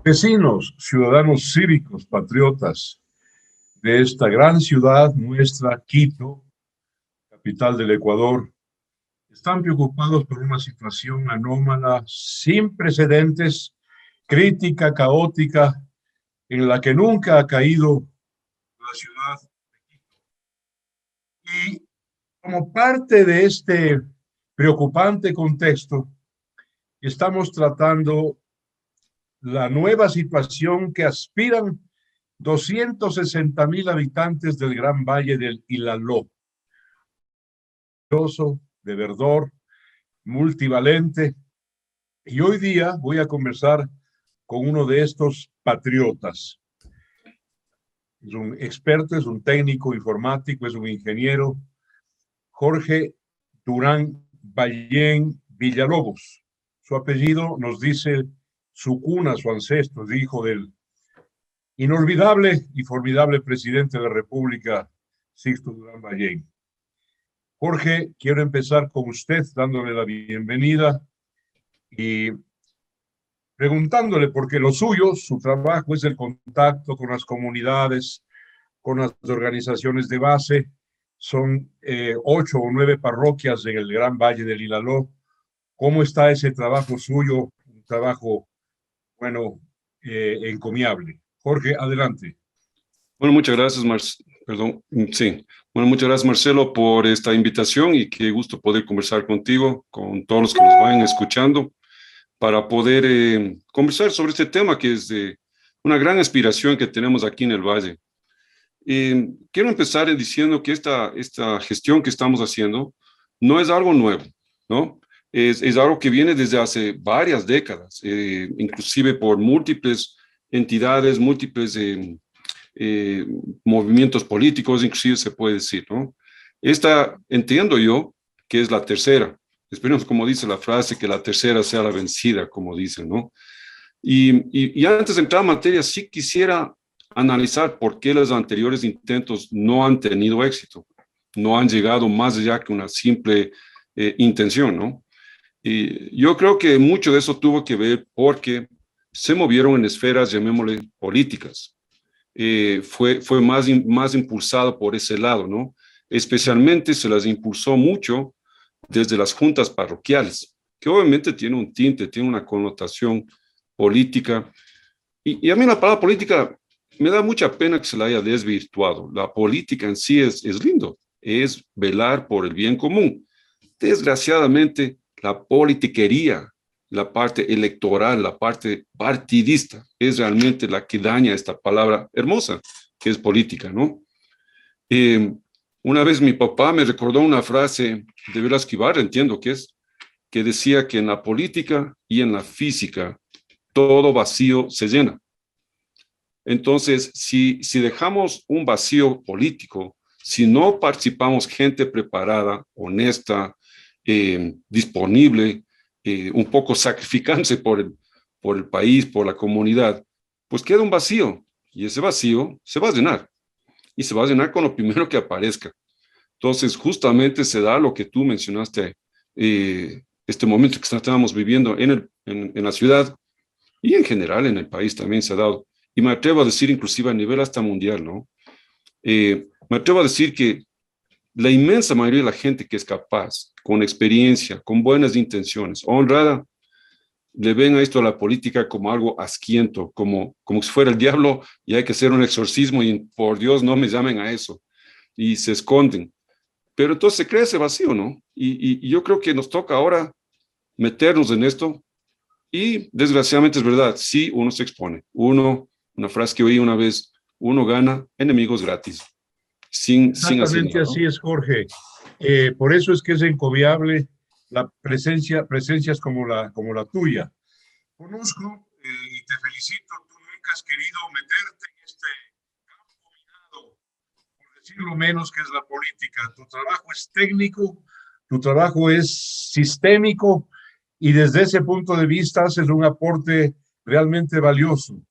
Vecinos, ciudadanos cívicos, patriotas de esta gran ciudad, nuestra Quito, capital del Ecuador, están preocupados por una situación anómala, sin precedentes, crítica, caótica, en la que nunca ha caído la ciudad. Y como parte de este preocupante contexto, estamos tratando la nueva situación que aspiran 260,000 habitantes del Gran Valle del Ilaló, de verdor, multivalente. Y hoy día voy a conversar con uno de estos patriotas. Es un experto, es un técnico informático, es un ingeniero, Jorge Durán Ballén Villalobos. Su apellido nos dice su cuna, su ancestro, es hijo del inolvidable y formidable presidente de la República, Sixto Durán Ballén. Jorge, quiero empezar con usted dándole la bienvenida y preguntándole, porque lo suyo, su trabajo es el contacto con las comunidades, con las organizaciones de base. Son 8 o 9 parroquias en el Gran Valle del Ilaló. ¿Cómo está ese trabajo suyo? Un trabajo, bueno, encomiable. Jorge, adelante. Bueno, muchas gracias, sí. Bueno, muchas gracias, Marcelo, por esta invitación y qué gusto poder conversar contigo, con todos los que nos vayan escuchando, para poder conversar sobre este tema que es de una gran aspiración que tenemos aquí en el Valle. Quiero empezar diciendo que esta gestión que estamos haciendo no es algo nuevo, ¿no? Es algo que viene desde hace varias décadas, inclusive por múltiples entidades, múltiples movimientos políticos, inclusive se puede decir, ¿no? Esta, entiendo yo, que es la tercera. Esperemos, como dice la frase, que la tercera sea la vencida, como dicen, ¿no? Y antes de entrar en materia, sí quisiera analizar por qué los anteriores intentos no han tenido éxito, no han llegado más allá que una simple intención, ¿no? Y yo creo que mucho de eso tuvo que ver porque se movieron en esferas, llamémosle, políticas. Fue más impulsado por ese lado, ¿no? Especialmente se las impulsó mucho desde las juntas parroquiales, que obviamente tiene un tinte, tiene una connotación política. Y a mí la palabra política me da mucha pena que se la haya desvirtuado. La política en sí es lindo, es velar por el bien común. Desgraciadamente, la politiquería, la parte electoral, la parte partidista, es realmente la que daña esta palabra hermosa, que es política, ¿no? Una vez mi papá me recordó una frase de Velázquez Ibarra, entiendo que es, que decía que en la política y en la física todo vacío se llena. Entonces, si dejamos un vacío político, si no participamos gente preparada, honesta, disponible, un poco sacrificándose por el país, por la comunidad, pues queda un vacío y ese vacío se va a llenar y se va a llenar con lo primero que aparezca. Entonces, justamente se da lo que tú mencionaste, este momento que estábamos viviendo en la ciudad y en general en el país también se ha dado. Y me atrevo a decir, inclusive a nivel hasta mundial, ¿no? Me atrevo a decir que la inmensa mayoría de la gente que es capaz, con experiencia, con buenas intenciones, honrada, le ven a esto a la política como algo asquiento, como si fuera el diablo y hay que hacer un exorcismo y por Dios no me llamen a eso. Y se esconden. Pero entonces se crea ese vacío, ¿no? Y yo creo que nos toca ahora meternos en esto y desgraciadamente es verdad, sí uno se expone. Una frase que oí una vez, uno gana enemigos gratis, sin hacer Exactamente nada, así ¿no? es, Jorge. Por eso es que es encomiable presencias como la tuya. Conozco y te felicito, tú nunca has querido meterte en este campo minado, por decirlo menos, que es la política. Tu trabajo es técnico, tu trabajo es sistémico y desde ese punto de vista haces un aporte realmente valioso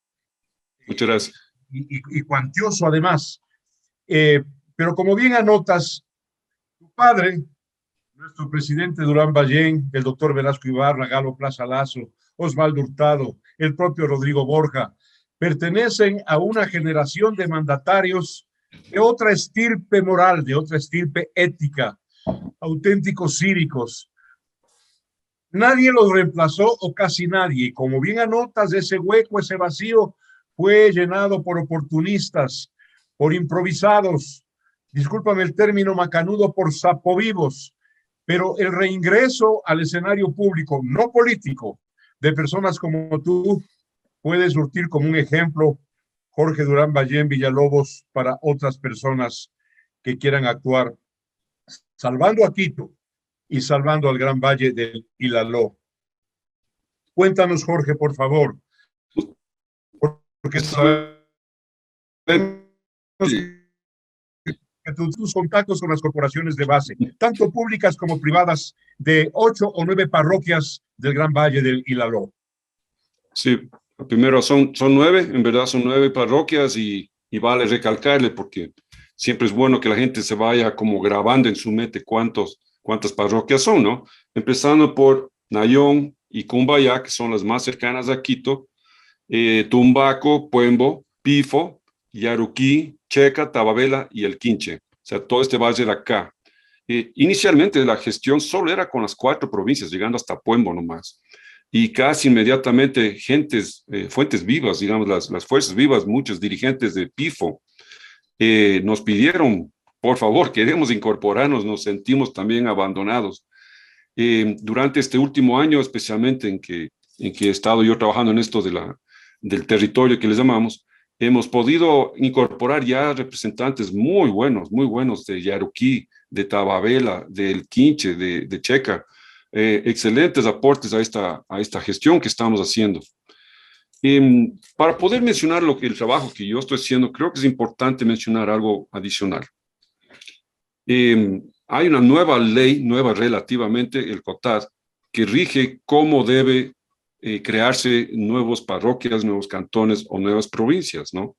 Muchas gracias. y cuantioso además. Eh, pero como bien anotas, tu padre, nuestro presidente Durán Ballén, el doctor Velasco Ibarra, Galo Plaza Lazo, Osvaldo Hurtado, el propio Rodrigo Borja, pertenecen a una generación de mandatarios de otra estirpe moral, de otra estirpe ética, auténticos cívicos. Nadie los reemplazó o casi nadie. Y como bien anotas, ese hueco, ese vacío fue llenado por oportunistas, por improvisados, discúlpame el término macanudo, por sapovivos, pero el reingreso al escenario público, no político, de personas como tú, puede surtir como un ejemplo, Jorge Durán Ballén Villalobos, para otras personas que quieran actuar salvando a Quito y salvando al Gran Valle del Ilaló. Cuéntanos, Jorge, por favor, porque sabemos que tus contactos con las corporaciones de base, tanto públicas como privadas, de 8 o 9 parroquias del Gran Valle del Ilaló. Sí, primero son 9, en verdad son 9 parroquias y vale recalcarle porque siempre es bueno que la gente se vaya como grabando en su mente cuántas parroquias son, ¿no? Empezando por Nayón y Cumbayá, que son las más cercanas a Quito, Tumbaco, Puembo, Pifo, Yaruquí, Checa, Tababela y El Quinche. O sea, todo este valle de acá. Inicialmente la gestión solo era con las 4 provincias, llegando hasta Puembo nomás. Y casi inmediatamente fuentes vivas, digamos, las fuerzas vivas, muchos dirigentes de PIFO, nos pidieron, por favor, queremos incorporarnos, nos sentimos también abandonados. Durante este último año, especialmente en que he estado yo trabajando en esto del territorio que les llamamos, hemos podido incorporar ya representantes muy buenos de Yaruquí, de Tababela, del Quinche, de Checa, excelentes aportes a esta gestión que estamos haciendo. Para poder mencionar el trabajo que yo estoy haciendo, creo que es importante mencionar algo adicional. Hay una nueva ley, nueva relativamente, el COTAD, que rige cómo debe crearse nuevas parroquias, nuevos cantones o nuevas provincias, ¿no?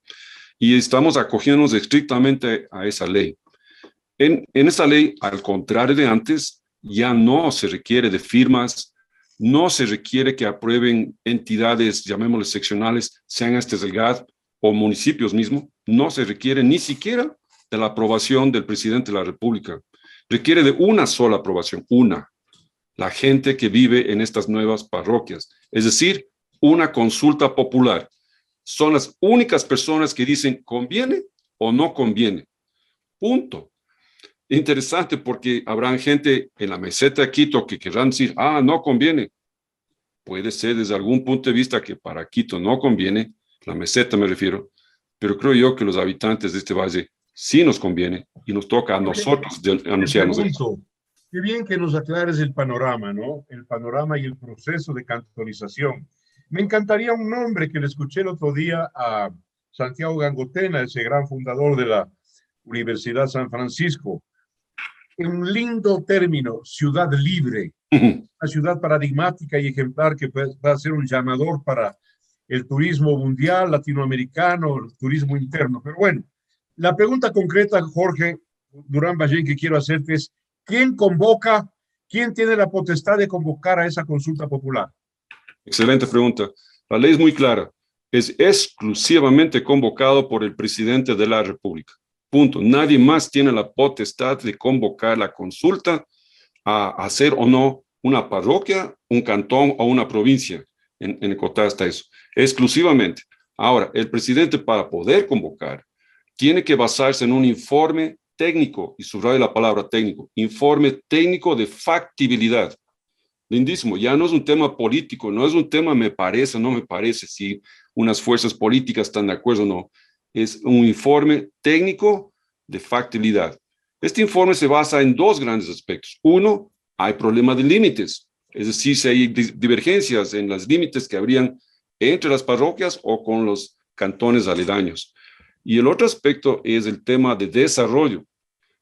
Y estamos acogiéndonos estrictamente a esa ley. En esa ley, al contrario de antes, ya no se requiere de firmas, no se requiere que aprueben entidades, llamémosle seccionales, sean estas del GAD o municipios mismos, no se requiere ni siquiera de la aprobación del presidente de la República. Requiere de una sola aprobación, la gente que vive en estas nuevas parroquias. Es decir, una consulta popular. Son las únicas personas que dicen conviene o no conviene. Punto. Interesante porque habrán gente en la meseta de Quito que querrán decir, no conviene. Puede ser desde algún punto de vista que para Quito no conviene, la meseta me refiero, pero creo yo que los habitantes de este valle sí nos conviene y nos toca a nosotros anunciarnos esto. Qué bien que nos aclares el panorama, ¿no? El panorama y el proceso de cantonización. Me encantaría un nombre que le escuché el otro día a Santiago Gangotena, ese gran fundador de la Universidad San Francisco. Un lindo término, ciudad libre, una ciudad paradigmática y ejemplar que va a ser un llamador para el turismo mundial, latinoamericano, el turismo interno. Pero bueno, la pregunta concreta, Jorge Durán Ballén, que quiero hacerte es, ¿quién convoca, quién tiene la potestad de convocar a esa consulta popular? Excelente pregunta. La ley es muy clara. Es exclusivamente convocado por el presidente de la República. Punto. Nadie más tiene la potestad de convocar la consulta a hacer o no una parroquia, un cantón o una provincia. En el COTAD está eso. Exclusivamente. Ahora, el presidente para poder convocar tiene que basarse en un informe técnico, y subrayo la palabra técnico, informe técnico de factibilidad. Lindísimo, ya no es un tema político, no es un tema me parece, no me parece, si unas fuerzas políticas están de acuerdo o no. Es un informe técnico de factibilidad. Este informe se basa en 2 grandes aspectos. Uno, hay problema de límites, es decir, si hay divergencias en los límites que habrían entre las parroquias o con los cantones aledaños. Y el otro aspecto es el tema de desarrollo.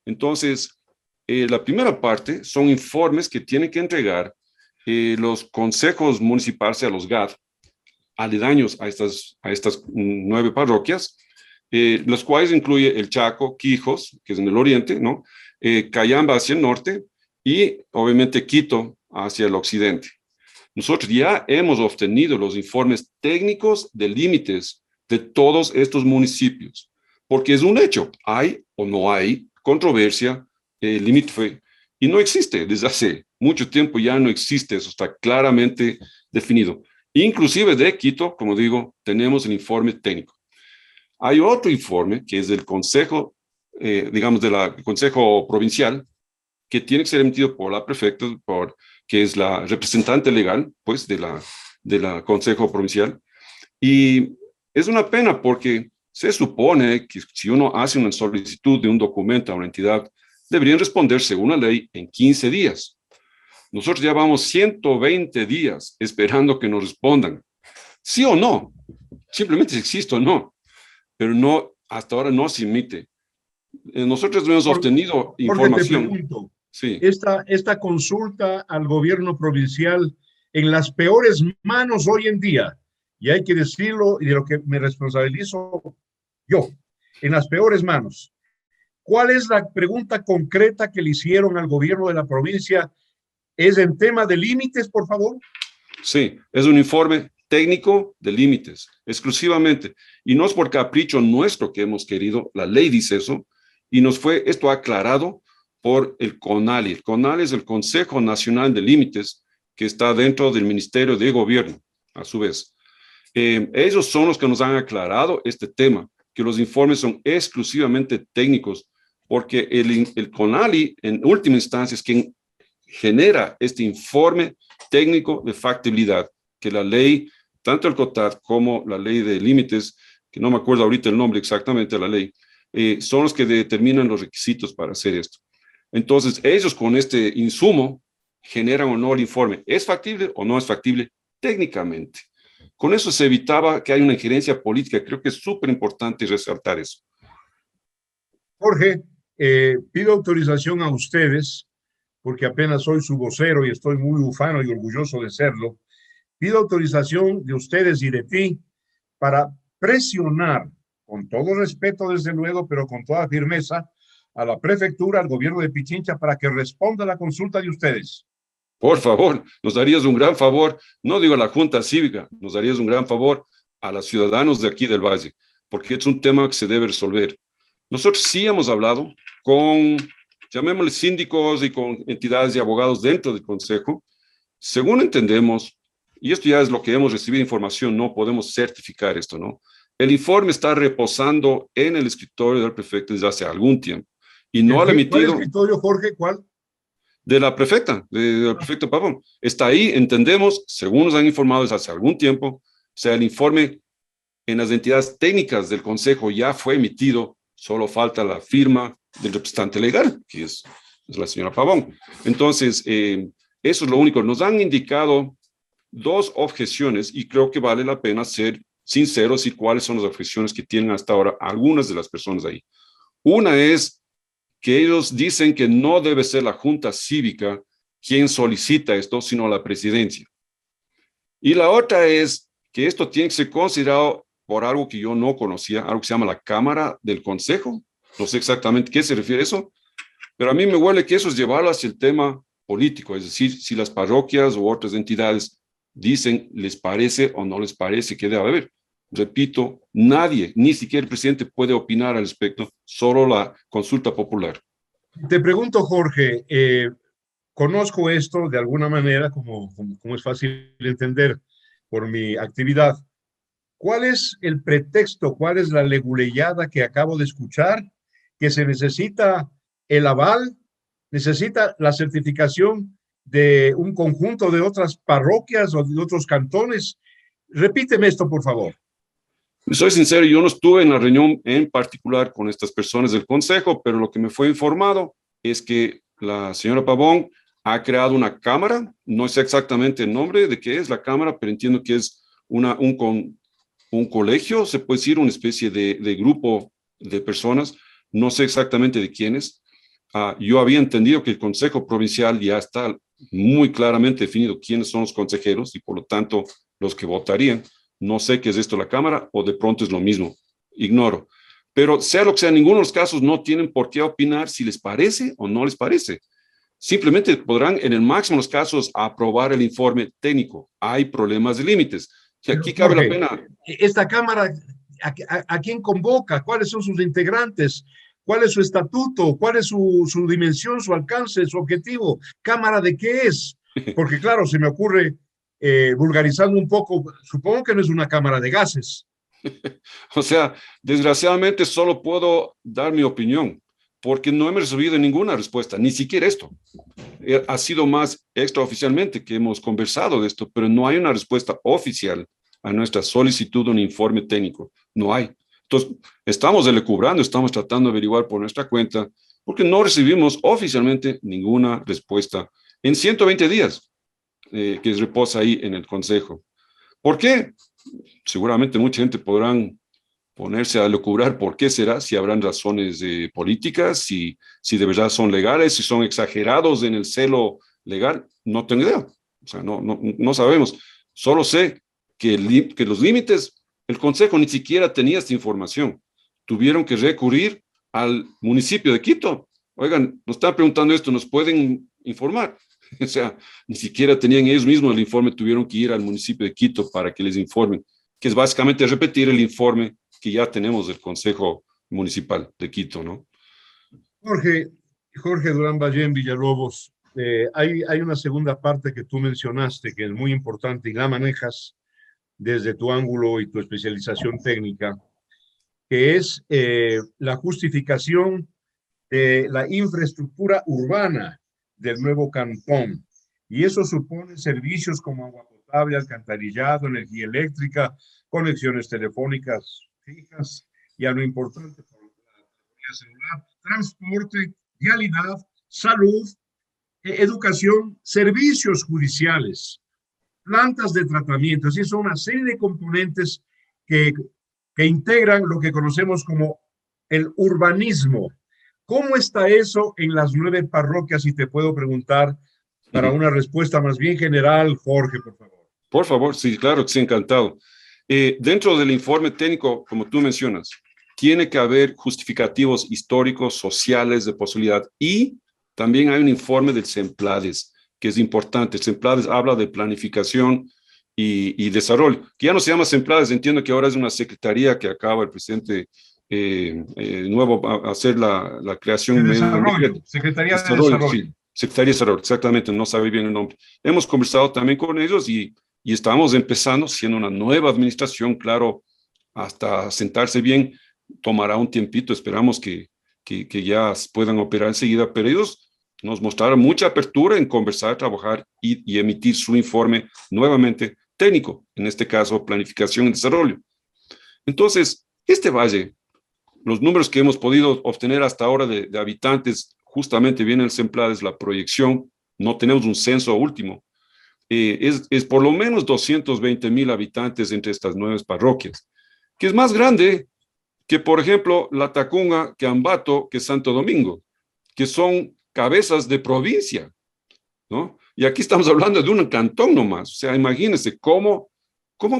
Entonces, la primera parte son informes que tienen que entregar los consejos municipales, a los GAD, aledaños a estas 9 parroquias, los cuales incluye el Chaco, Quijos, que es en el oriente, ¿no? Cayamba hacia el norte y obviamente Quito hacia el occidente. nosotros ya hemos obtenido los informes técnicos de límites de todos estos municipios, porque es un hecho, hay o no hay controversia, límite fue, y no existe, desde hace mucho tiempo ya no existe, eso está claramente definido. Inclusive de Quito, como digo, tenemos el informe técnico. Hay otro informe que es del Consejo, digamos, del Consejo Provincial, que tiene que ser emitido por la prefecta, que es la representante legal, pues, de la Consejo Provincial. Y es una pena porque se supone que si uno hace una solicitud de un documento a una entidad, deberían responder según la ley en 15 días. Nosotros ya vamos 120 días esperando que nos respondan. Sí o no, simplemente si existe o no, pero no, hasta ahora no se emite. Nosotros hemos obtenido información. Jorge, te pregunto, sí. esta consulta al gobierno provincial en las peores manos hoy en día, y hay que decirlo, y de lo que me responsabilizo yo, en las peores manos. ¿Cuál es la pregunta concreta que le hicieron al gobierno de la provincia? ¿Es en tema de límites, por favor? Sí, es un informe técnico de límites, exclusivamente. Y no es por capricho nuestro que hemos querido, la ley dice eso, y nos fue esto aclarado por el CONALI. El CONALI es el Consejo Nacional de Límites, que está dentro del Ministerio de Gobierno, a su vez. Ellos son los que nos han aclarado este tema, que los informes son exclusivamente técnicos, porque el CONALI, en última instancia, es quien genera este informe técnico de factibilidad, que la ley, tanto el COTAD como la ley de límites, que no me acuerdo ahorita el nombre exactamente de la ley, son los que determinan los requisitos para hacer esto. Entonces, ellos con este insumo generan o no el informe. ¿Es factible o no es factible? Técnicamente. Con eso se evitaba que haya una injerencia política. Creo que es súper importante resaltar eso. Jorge, pido autorización a ustedes, porque apenas soy su vocero y estoy muy ufano y orgulloso de serlo. Pido autorización de ustedes y de ti para presionar, con todo respeto desde luego, pero con toda firmeza, a la prefectura, al gobierno de Pichincha, para que responda a la consulta de ustedes. Por favor, nos darías un gran favor, no digo a la Junta Cívica, nos darías un gran favor a los ciudadanos de aquí del Valle, porque es un tema que se debe resolver. Nosotros sí hemos hablado con, llamémosle síndicos y con entidades y abogados dentro del Consejo. Según entendemos, y esto ya es lo que hemos recibido información, no podemos certificar esto, ¿no? El informe está reposando en el escritorio del prefecto desde hace algún tiempo y no ha emitido. ¿Cuál escritorio, Jorge? ¿Cuál? De la prefecta, del prefecto Pavón. Está ahí, entendemos, según nos han informado desde hace algún tiempo, o sea, el informe en las entidades técnicas del Consejo ya fue emitido, solo falta la firma del representante legal, que es la señora Pavón. Entonces, eso es lo único. Nos han indicado dos objeciones y creo que vale la pena ser sinceros y cuáles son las objeciones que tienen hasta ahora algunas de las personas ahí. Una es que ellos dicen que no debe ser la Junta Cívica quien solicita esto, sino la presidencia. Y la otra es que esto tiene que ser considerado por algo que yo no conocía, algo que se llama la Cámara del Consejo. No sé exactamente qué se refiere a eso, pero a mí me huele que eso es llevarlo hacia el tema político, es decir, si las parroquias u otras entidades dicen les parece o no les parece que debe haber. Repito, nadie, ni siquiera el presidente puede opinar al respecto, solo la consulta popular. Te pregunto, Jorge, conozco esto de alguna manera, como es fácil entender por mi actividad. ¿Cuál es el pretexto, cuál es la leguleyada que acabo de escuchar? Que se necesita el aval, necesita la certificación de un conjunto de otras parroquias o de otros cantones. Repíteme esto, por favor. Soy sincero, yo no estuve en la reunión en particular con estas personas del Consejo, pero lo que me fue informado es que la señora Pavón ha creado una cámara, no sé exactamente el nombre de qué es la cámara, pero entiendo que es un colegio, se puede decir, una especie de grupo de personas, no sé exactamente de quiénes. Yo había entendido que el Consejo Provincial ya está muy claramente definido quiénes son los consejeros y por lo tanto los que votarían. No sé qué es esto la Cámara o de pronto es lo mismo, ignoro. Pero sea lo que sea, en ninguno de los casos no tienen por qué opinar si les parece o no les parece. simplemente podrán, en el máximo de los casos, aprobar el informe técnico. Hay problemas de límites. Y aquí cabe la pena. Esta Cámara, ¿a quién convoca? ¿Cuáles son sus integrantes? ¿Cuál es su estatuto? ¿Cuál es su dimensión, su alcance, su objetivo? ¿Cámara de qué es? Porque claro, se me ocurre, vulgarizando un poco, supongo que no es una cámara de gases. O sea, desgraciadamente solo puedo dar mi opinión, porque no hemos recibido ninguna respuesta, ni siquiera esto. Ha sido más extraoficialmente que hemos conversado de esto, pero no hay una respuesta oficial a nuestra solicitud de un informe técnico. No hay. Entonces, estamos elucubrando, estamos tratando de averiguar por nuestra cuenta, porque no recibimos oficialmente ninguna respuesta en 120 días que reposa ahí en el Consejo. ¿Por qué? Seguramente mucha gente podrán ponerse a lucubrar por qué será, si habrán razones políticas, si de verdad son legales, si son exagerados en el celo legal, no tengo idea. O sea, no sabemos. Solo sé que los límites, el Consejo ni siquiera tenía esta información. Tuvieron que recurrir al municipio de Quito. Oigan, nos están preguntando esto, ¿nos pueden informar? O sea, ni siquiera tenían ellos mismos el informe, tuvieron que ir al municipio de Quito para que les informen, que es básicamente repetir el informe que ya tenemos del Consejo Municipal de Quito, ¿no? Jorge Durán Ballén Villalobos, hay una segunda parte que tú mencionaste que es muy importante y la manejas desde tu ángulo y tu especialización técnica, que es la justificación de la infraestructura urbana del nuevo cantón. Y eso supone servicios como agua potable, alcantarillado, energía eléctrica, conexiones telefónicas fijas y a lo importante por la telefonía celular, transporte, vialidad, salud, educación, servicios judiciales, plantas de tratamiento. Así son una serie de componentes que integran lo que conocemos como el urbanismo. ¿Cómo está eso en las 9 parroquias? Si te puedo preguntar para una respuesta más bien general, Jorge, por favor. Por favor, sí, claro que sí, encantado. Dentro del informe técnico, como tú mencionas, tiene que haber justificativos históricos, sociales, de posibilidad, y también hay un informe del CEMPLADES, que es importante. El CEMPLADES habla de planificación y desarrollo, que ya no se llama CEMPLADES, entiendo que ahora es una secretaría que acaba el presidente nuevo a hacer la creación de desarrollo, Secretaría de Desarrollo. Sí, Secretaría de Desarrollo, exactamente, no sabe bien el nombre. Hemos conversado también con ellos y estamos empezando, siendo una nueva administración, claro, hasta sentarse bien, tomará un tiempito, esperamos que ya puedan operar enseguida, pero ellos nos mostraron mucha apertura en conversar, trabajar y emitir su informe nuevamente técnico, en este caso, planificación y desarrollo. Entonces, este valle, los números que hemos podido obtener hasta ahora de habitantes, justamente viene el CEMPLADES, la proyección, no tenemos un censo último, es por lo menos 220,000 habitantes entre estas 9 parroquias, que es más grande que, por ejemplo, La Tacunga, que Ambato, que Santo Domingo, que son cabezas de provincia, ¿no? Y aquí estamos hablando de un cantón nomás. O sea, imagínense cómo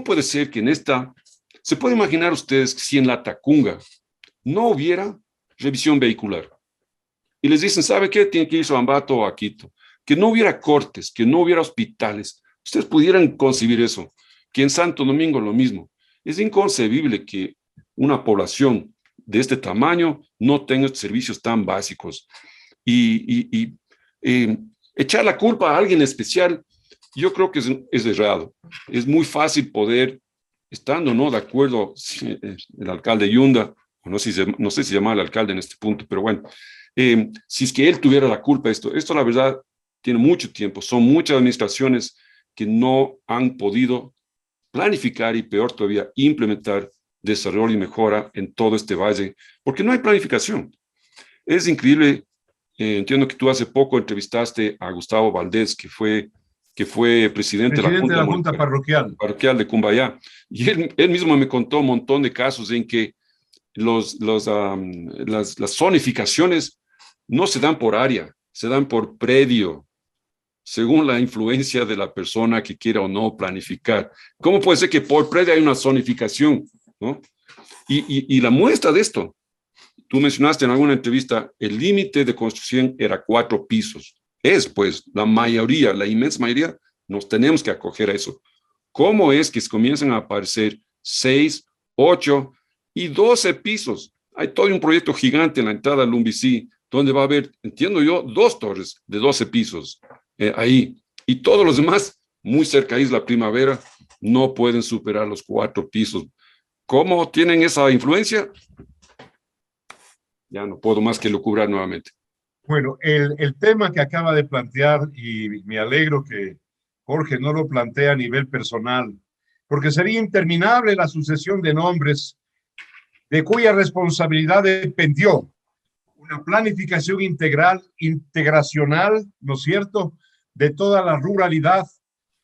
puede ser que se puede imaginar ustedes que si en La Tacunga no hubiera revisión vehicular y les dicen, ¿sabe qué? Tiene que irse a Ambato o a Quito. Que no hubiera cortes, que no hubiera hospitales. Ustedes pudieran concebir eso. Que en Santo Domingo lo mismo. Es inconcebible que una población de este tamaño no tenga servicios tan básicos. Y echar la culpa a alguien especial, yo creo que es errado. Es muy fácil poder, estando no de acuerdo el alcalde Yunda, no sé si se llama el alcalde en este punto, pero bueno, si es que él tuviera la culpa de esto la verdad tiene mucho tiempo, son muchas administraciones que no han podido planificar y peor todavía implementar desarrollo y mejora en todo este valle, porque no hay planificación. Es increíble, entiendo que tú hace poco entrevistaste a Gustavo Valdés, que fue presidente de la Junta Parroquial de Cumbayá, y él mismo me contó un montón de casos en que las zonificaciones no se dan por área, se dan por predio, según la influencia de la persona que quiera o no planificar. ¿Cómo puede ser que por predio hay una zonificación, ¿no? Y la muestra de esto, tú mencionaste en alguna entrevista, el límite de construcción era 4 pisos. Pues, la mayoría, la inmensa mayoría, nos tenemos que acoger a eso. ¿Cómo es que comienzan a aparecer 6, 8 y 12 pisos? Hay todo un proyecto gigante en la entrada al Lumbicí, donde va a haber, entiendo yo, 2 torres de 12 pisos ahí. Y todos los demás, muy cerca de Isla Primavera, no pueden superar los 4 pisos. ¿Cómo tienen esa influencia? Ya no puedo más que lucubrar nuevamente. Bueno, el tema que acaba de plantear, y me alegro que Jorge no lo plantea a nivel personal, porque sería interminable la sucesión de nombres de cuya responsabilidad dependió una planificación integral, integracional, ¿no es cierto?, de toda la ruralidad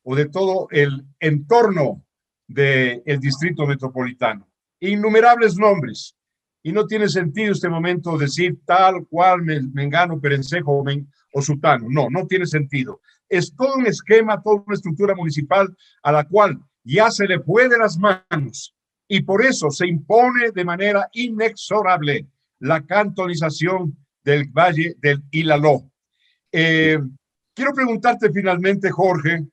o de todo el entorno del Distrito Metropolitano. Innumerables nombres. Y no tiene sentido este momento decir tal cual Mengano, Perencejo o Sutano. No, no tiene sentido. Es todo un esquema, toda una estructura municipal a la cual ya se le fue de las manos y por eso se impone de manera inexorable la cantonización del Valle del Ilaló. Quiero preguntarte finalmente, Jorge,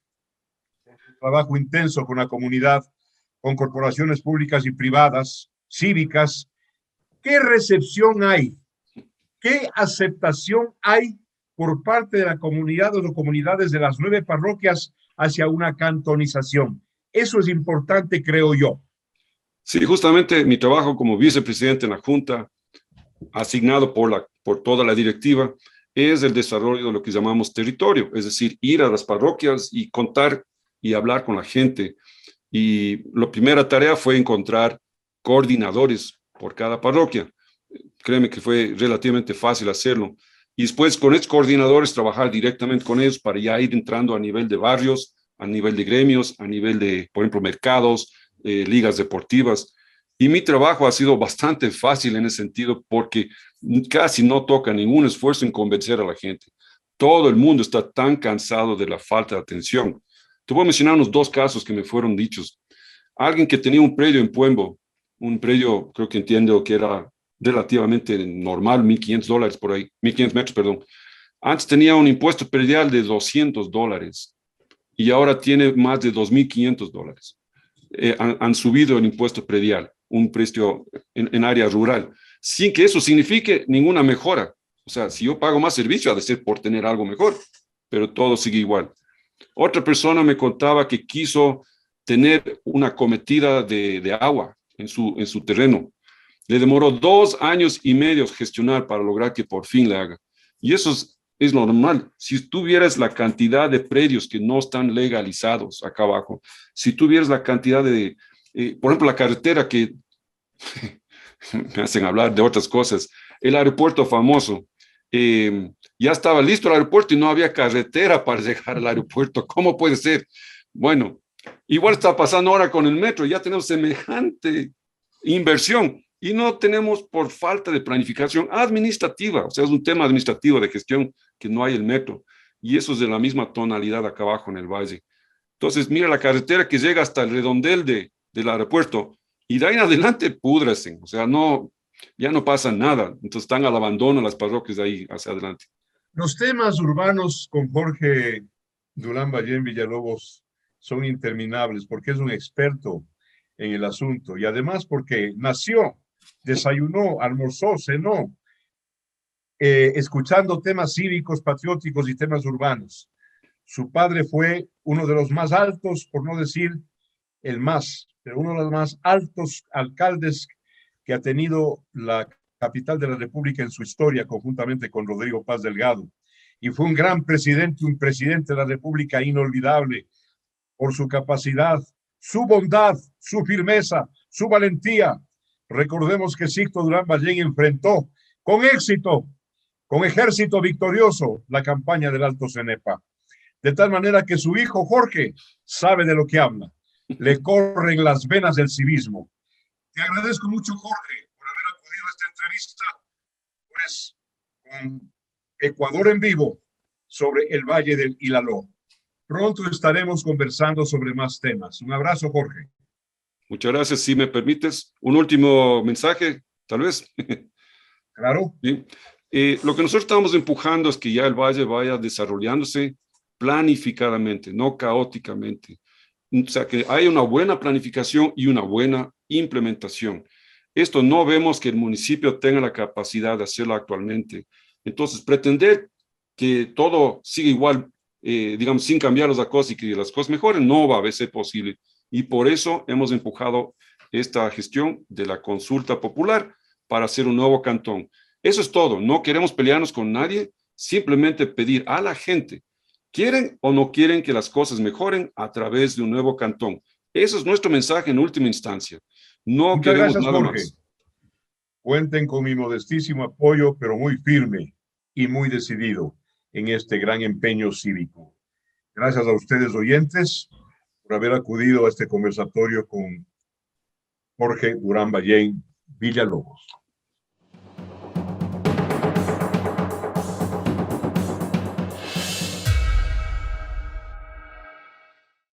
el trabajo intenso con la comunidad, con corporaciones públicas y privadas, cívicas, ¿qué recepción hay? ¿Qué aceptación hay por parte de la comunidad o de comunidades de las 9 parroquias hacia una cantonización? Eso es importante, creo yo. Sí, justamente mi trabajo como vicepresidente en la Junta, asignado por toda la directiva, es el desarrollo de lo que llamamos territorio, es decir, ir a las parroquias y contar y hablar con la gente. Y la primera tarea fue encontrar coordinadores por cada parroquia. Créeme que fue relativamente fácil hacerlo. Y después con estos coordinadores trabajar directamente con ellos para ya ir entrando a nivel de barrios, a nivel de gremios, a nivel de, por ejemplo, mercados, ligas deportivas. Y mi trabajo ha sido bastante fácil en ese sentido porque casi no toca ningún esfuerzo en convencer a la gente. Todo el mundo está tan cansado de la falta de atención. Te voy a mencionar unos 2 casos que me fueron dichos. Alguien que tenía un predio en Puembo, un predio, creo que entiendo que era relativamente normal, $1,500 por ahí, 1,500 metros, perdón. Antes tenía un impuesto predial de $200 y ahora tiene más de $2,500. Han subido el impuesto predial, un precio en área rural, sin que eso signifique ninguna mejora. O sea, si yo pago más servicio, ha de ser por tener algo mejor, pero todo sigue igual. Otra persona me contaba que quiso tener una cometida de agua en su terreno. Le demoró 2 años y medio gestionar para lograr que por fin le haga. Y eso es normal. Si tuvieras la cantidad de predios que no están legalizados acá abajo, si tuvieras la cantidad de, por ejemplo, la carretera que me hacen hablar de otras cosas, el aeropuerto famoso, ya estaba listo el aeropuerto y no había carretera para llegar al aeropuerto. ¿Cómo puede ser? Bueno, igual está pasando ahora con el metro, ya tenemos semejante inversión y no tenemos por falta de planificación administrativa, o sea, es un tema administrativo de gestión que no hay el metro y eso es de la misma tonalidad acá abajo en el valle. Entonces, mira la carretera que llega hasta el redondel del aeropuerto y de ahí en adelante púdrasen, o sea, no, ya no pasa nada, entonces están al abandono las parroquias de ahí hacia adelante. Los temas urbanos con Jorge Durán Ballén Villalobos son interminables porque es un experto en el asunto y además porque nació, desayunó, almorzó, cenó, escuchando temas cívicos, patrióticos y temas urbanos. Su padre fue uno de los más altos, por no decir el más, pero uno de los más altos alcaldes que ha tenido la capital de la República en su historia, conjuntamente con Rodrigo Paz Delgado. Y fue un gran presidente, un presidente de la República inolvidable por su capacidad, su bondad, su firmeza, su valentía. Recordemos que Sixto Durán Ballén enfrentó con éxito, con ejército victorioso, la campaña del Alto Cenepa. De tal manera que su hijo Jorge sabe de lo que habla. Le corren las venas del civismo. Te agradezco mucho, Jorge, por haber acudido a esta entrevista, pues, con Ecuador en vivo sobre el Valle del Ilaló. Pronto estaremos conversando sobre más temas. Un abrazo, Jorge. Muchas gracias. Si me permites, un último mensaje, tal vez. Claro. ¿Sí? Lo que nosotros estamos empujando es que ya el valle vaya desarrollándose planificadamente, no caóticamente. O sea, que haya una buena planificación y una buena implementación. Esto no vemos que el municipio tenga la capacidad de hacerlo actualmente. Entonces, pretender que todo siga igual, digamos, sin cambiar las cosas y que las cosas mejoren, no va a ser posible. Y por eso hemos empujado esta gestión de la consulta popular para hacer un nuevo cantón. Eso es todo. No queremos pelearnos con nadie, simplemente pedir a la gente, ¿quieren o no quieren que las cosas mejoren a través de un nuevo cantón? Ese es nuestro mensaje en última instancia. No Muchas queremos gracias, nada Jorge. más. Cuenten con mi modestísimo apoyo, pero muy firme y muy decidido en este gran empeño cívico. Gracias a ustedes, oyentes, por haber acudido a este conversatorio con Jorge Durán Ballén Villalobos.